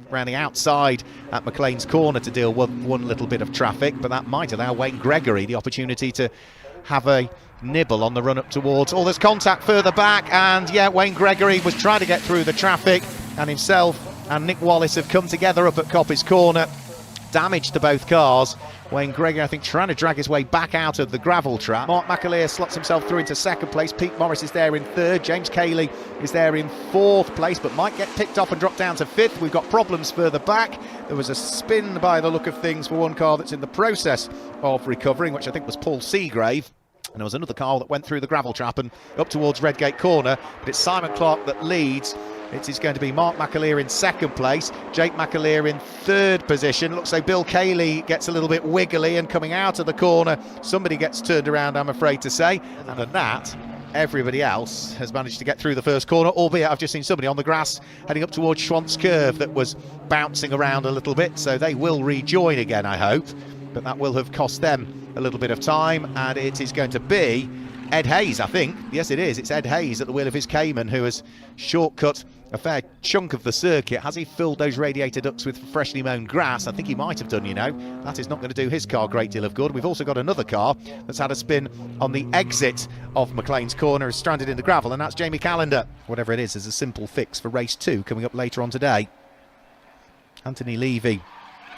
Round the outside at McLean's corner to deal with one little bit of traffic, but that might allow Wayne Gregory the opportunity to have a nibble on the run up towards. Oh, there's contact further back, and yeah, Wayne Gregory was trying to get through the traffic, and himself and Nick Wallace have come together up at Coppice Corner. Damage to both cars. Wayne Gregory, I think, trying to drag his way back out of the gravel trap. Mark McAleer slots himself through into second place. Pete Morris is there in third. James Cayley is there in fourth place, but might get picked up and drop down to fifth. We've got problems further back. There was a spin by the look of things for one car that's in the process of recovering, which I think was Paul Seagrave. And there was another car that went through the gravel trap and up towards Redgate Corner, but it's Simon Clark that leads. It is going to be Mark McAleer in second place, Jake McAleer in third position. Looks like Bill Cayley gets a little bit wiggly, and coming out of the corner, somebody gets turned around, I'm afraid to say. And at that, everybody else has managed to get through the first corner, albeit I've just seen somebody on the grass heading up towards Schwantz Curve that was bouncing around a little bit, so they will rejoin again, I hope. But that will have cost them a little bit of time, and it is going to be Ed Hayes, I think. Yes, it is. It's Ed Hayes at the wheel of his Cayman, who has shortcut a fair chunk of the circuit. Has he filled those radiator ducts with freshly mown grass? I think he might have done, you know. That is not going to do his car a great deal of good. We've also got another car that's had a spin on the exit of McLean's corner, is stranded in the gravel, and that's Jamie Callender. Whatever it is a simple fix for race 2 coming up later on today. Anthony Levy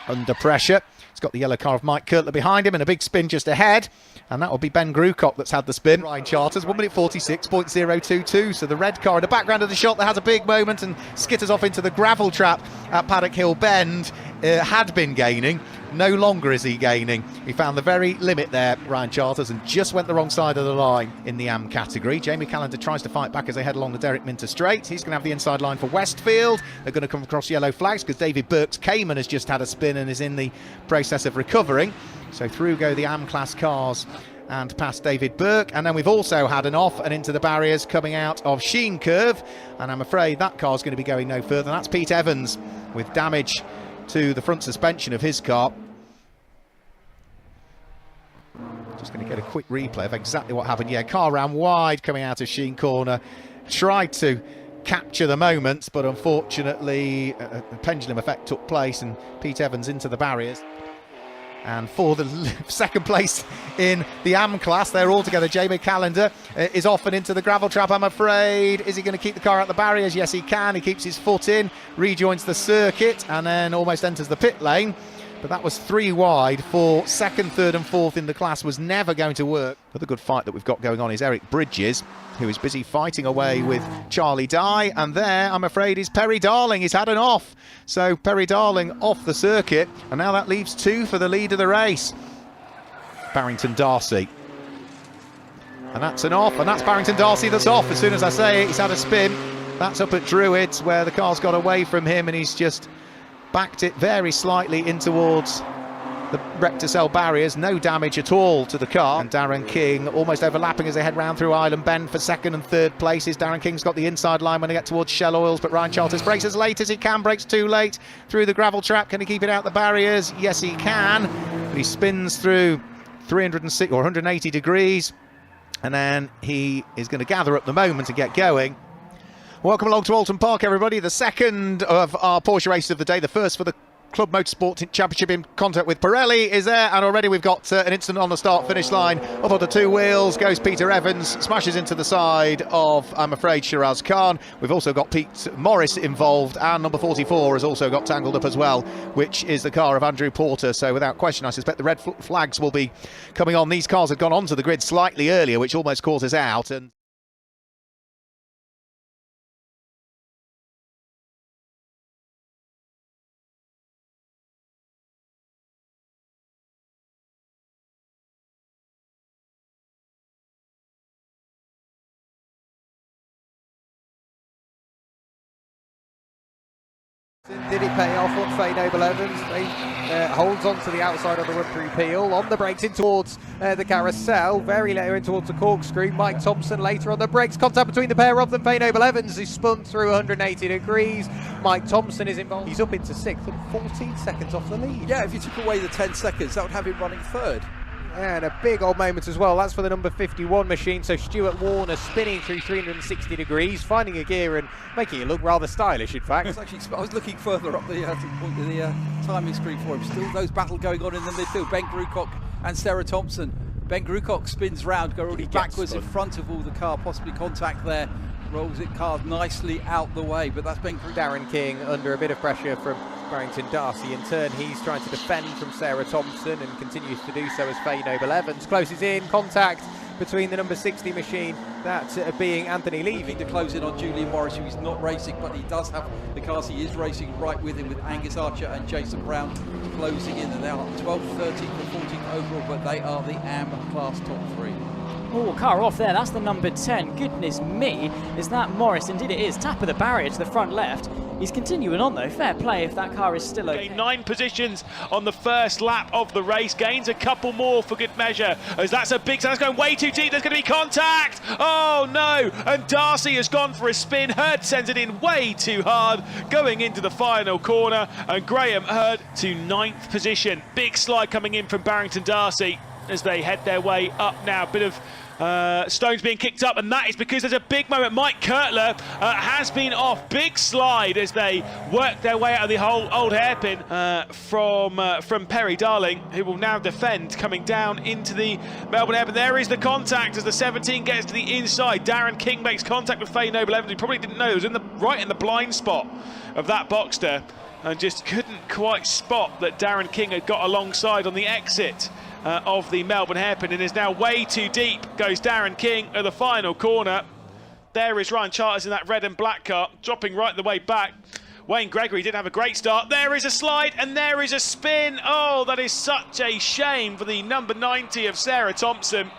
under pressure. He's got the yellow car of Mike Kirtler behind him and a big spin just ahead, and that will be Ben Grucock that's had the spin. Ryan Charters, 1 minute 46.022, so the red car in the background of the shot that has a big moment and skitters off into the gravel trap at Paddock Hill Bend. Had been gaining, no longer is he gaining. He found the very limit there, Ryan Charters, and just went the wrong side of the line in the AM category. Jamie Callender tries to fight back as they head along the Derek Minter Straight. He's going to have the inside line for Westfield. They're going to come across yellow flags because David Burke's Cayman has just had a spin and is in the process of recovering. So through go the AM class cars and past David Burke, and then we've also had an off and into the barriers coming out of Sheen Curve, and I'm afraid that car's going to be going no further. That's Pete Evans with damage to the front suspension of his car. Just going to get a quick replay of exactly what happened. Yeah, car ran wide coming out of Sheen Corner, tried to capture the moment, but unfortunately a pendulum effect took place and Pete Evans into the barriers. And for the second place in the AM class, they're all together. Jamie Callender is off and into the gravel trap, I'm afraid. Is he going to keep the car out the barriers? Yes, he can. He keeps his foot in, rejoins the circuit, and then almost enters the pit lane. But that was 3 wide for second, third and fourth in the class. Was never going to work. Another good fight that we've got going on is Eric Bridges, who is busy fighting away with Charlie Dye. And there, I'm afraid, is Perry Darling. He's had an off. So Perry Darling off the circuit. And now that leaves 2 for the lead of the race. Barrington Darcy. And that's an off. And that's Barrington Darcy that's off. As soon as I say it, he's had a spin. That's up at Druids, where the car's got away from him and he's just backed it very slightly in towards the Recticel barriers. No damage at all to the car. And Darren King almost overlapping as they head round through Island Bend for second and third places. Darren King's got the inside line when they get towards Shell Oils, but Ryan Charters brakes as late as he can, brakes too late through the gravel trap. Can he keep it out the barriers? Yes, he can. But he spins through 306 or 180 degrees, and then he is going to gather up the moment and get going. Welcome along to Alton Park, everybody. The second of our Porsche races of the day, the first for the Club Motorsport Championship in contact with Pirelli is there, and already we've got an instant on the start-finish line. Up on the 2 wheels goes Peter Evans, smashes into the side of, I'm afraid, Shiraz Khan. We've also got Pete Morris involved, and number 44 has also got tangled up as well, which is the car of Andrew Porter. So without question, I suspect the red flags will be coming on. These cars had gone onto the grid slightly earlier, which almost caught us out. And did it pay off on Faye Noble Evans? Holds on to the outside of the run-through peel, on the brakes in towards the carousel, very later in towards the corkscrew. Mike Thompson later on the brakes, contact between the pair of them. Faye Noble Evans is spun through 180 degrees. Mike Thompson is involved. He's up into 6th and 14 seconds off the lead. Yeah, if you took away the 10 seconds, that would have him running 3rd. And a big old moment as well. That's for the number 51 machine. So Stuart Warner spinning through 360 degrees, finding a gear and making it look rather stylish, in fact. I was looking further up the timing screen for him. Still those battle going on in the midfield. Ben Grucock and Sarah Thompson. Ben Grucock spins round, go already backwards in front of all the car, possibly contact there. Rolls it car nicely out the way, but that's Ben Grucock. Darren King under a bit of pressure from Barrington Darcy. In turn, he's trying to defend from Sarah Thompson and continues to do so as Faye Noble Evans closes in. Contact between the number 60 machine, that being Anthony Levy. Looking to close in on Julian Morris, who is not racing, but he does have the cars he is racing right with him, with Angus Archer and Jason Brown closing in. And they are 12th, 13th and 14th overall, but they are the AM class top three. Oh, car off there, that's the number 10. Goodness me, is that Morris? Indeed it is. Tap of the barrier to the front left. He's continuing on though, fair play if that car is still okay. Gained 9 positions on the first lap of the race, gains a couple more for good measure, as that's a big, that's going way too deep, there's going to be contact! Oh no, and Darcy has gone for a spin, Hurd sends it in way too hard, going into the final corner, and Graham Hurd to 9th position. Big slide coming in from Barrington Darcy as they head their way up now. Bit of stones being kicked up, and that is because there's a big moment. Mike Kurtler has been off. Big slide as they work their way out of the whole old hairpin from Perry Darling, who will now defend coming down into the Melbourne hairpin. There is the contact as the 17 gets to the inside. Darren King makes contact with Faye Noble Evans. He probably didn't know, it was right in the blind spot of that Boxster, and just couldn't quite spot that Darren King had got alongside on the exit of the Melbourne hairpin, and is now way too deep. Goes Darren King at the final corner. There is Ryan Charters in that red and black car, dropping right the way back. Wayne Gregory didn't have a great start. There is a slide and there is a spin. Oh, that is such a shame for the number 90 of Sarah Thompson.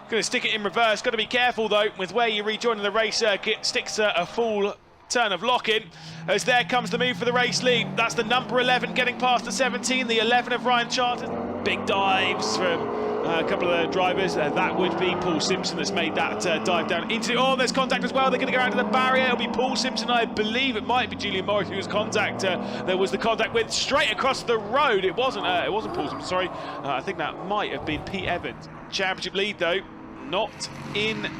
Going to stick it in reverse. Got to be careful though with where you rejoin in the race circuit. Sticks a full turn of lock-in, as there comes the move for the race lead. That's the number 11 getting past the 17, the 11 of Ryan Charters. Big dives from a couple of the drivers. That would be Paul Simpson that's made that dive down into. Oh, there's contact as well. They're going to go out to the barrier. It'll be Paul Simpson, I believe. It might be Julian Morris who was contact. There was the contact with straight across the road. It wasn't Paul Simpson. Sorry, I think that might have been Pete Evans. Championship lead though, not in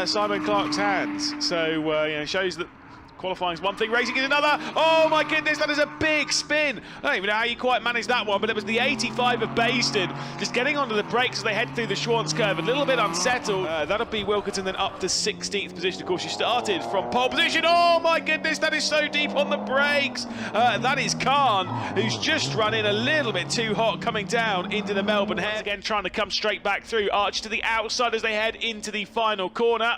Simon Clark's hands. So shows that qualifying is one thing, racing is another. Oh my goodness, that is a big spin. I don't even know how you quite managed that one, but it was the 85 of Bayston just getting onto the brakes as they head through the Schwartz curve, a little bit unsettled. That'll be Wilkinson then up to 16th position. Of course, she started from pole position. Oh my goodness, that is so deep on the brakes. That is Khan, who's just run in a little bit too hot coming down into the Melbourne hair. Again, trying to come straight back through. Arch to the outside as they head into the final corner.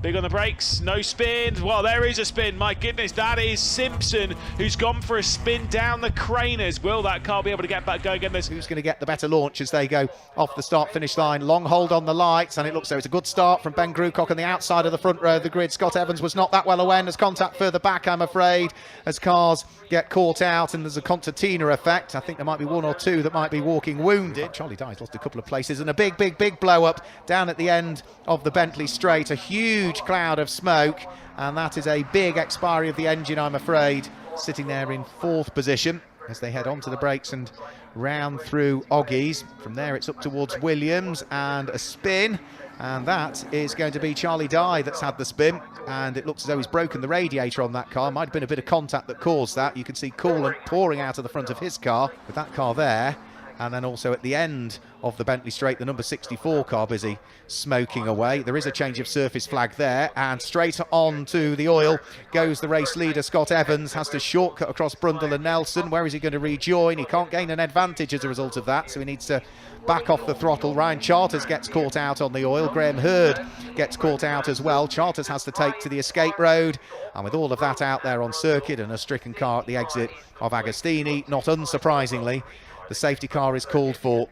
Big on the brakes, no spin. Well, there is a spin. My goodness, that is Simpson, who's gone for a spin down the Craners. Will that car be able to get back going again? Who's going to get the better launch as they go off the start-finish line? Long hold on the lights, and it looks so it's a good start from Ben Grucock on the outside of the front row of the grid. Scott Evans was not that well away, and there's contact further back, I'm afraid, as cars get caught out, and there's a concertina effect. I think there might be one or two that might be walking wounded. Charlie Dye's lost a couple of places, and a big blow-up down at the end of the Bentley straight. A huge cloud of smoke, and that is a big expiry of the engine, I'm afraid, sitting there in 4th position as they head onto the brakes and round through Oggies. From there it's up towards Williams, and a spin, and that is going to be Charlie Dye that's had the spin, and it looks as though he's broken the radiator on that car. Might have been a bit of contact that caused that. You can see coolant pouring out of the front of his car with that car there. And then also at the end of the Bentley straight, the number 64 car busy smoking away. There is a change of surface flag there, and straight on to the oil goes the race leader. Scott Evans has to shortcut across Brundle and Nelson. Where is he going to rejoin? He can't gain an advantage as a result of that, so he needs to back off the throttle. Ryan Charters gets caught out on the oil. Graham Hurd gets caught out as well. Charters has to take to the escape road, and with all of that out there on circuit and a stricken car at the exit of Agostini, not unsurprisingly, the safety car is called for.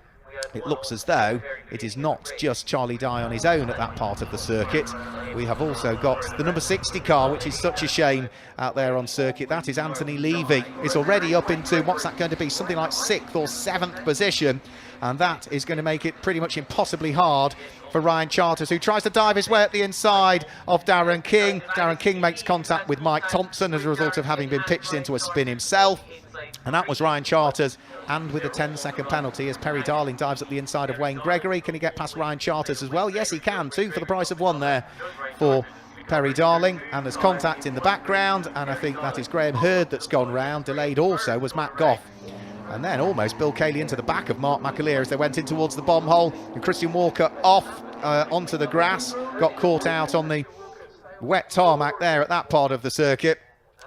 It looks as though it is not just Charlie Dye on his own at that part of the circuit. We have also got the number 60 car, which is such a shame out there on circuit. That is Anthony Levy. It's already up into, what's that going to be, something like 6th or 7th position, and that is going to make it pretty much impossibly hard for Ryan Charters, who tries to dive his way at the inside of Darren King. Darren King makes contact with Mike Thompson as a result of having been pitched into a spin himself. And that was Ryan Charters, and with a 10-second penalty as Perry Darling dives up the inside of Wayne Gregory. Can he get past Ryan Charters as well? Yes, he can. 2 for the price of 1 there for Perry Darling. And there's contact in the background, and I think that is Graham Hurd that's gone round. Delayed also was Matt Goff. And then almost Bill Cayley into the back of Mark McAleer as they went in towards the bomb hole. And Christian Walker off onto the grass, got caught out on the wet tarmac there at that part of the circuit.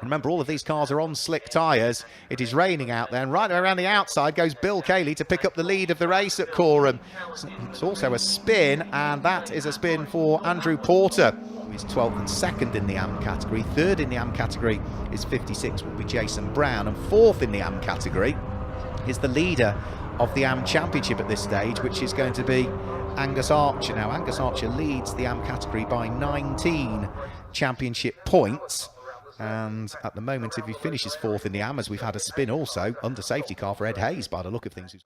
Remember, all of these cars are on slick tyres. It is raining out there, and right around the outside goes Bill Cayley to pick up the lead of the race at Coreham. It's also a spin, and that is a spin for Andrew Porter. He's 12th and 2nd in the AM category. 3rd in the AM category is 56, will be Jason Brown. And 4th in the AM category is the leader of the AM Championship at this stage, which is going to be Angus Archer. Now, Angus Archer leads the AM category by 19 championship points. And at the moment, if he finishes 4th in the AM, as we've had a spin also, under safety car for Ed Hayes by the look of things.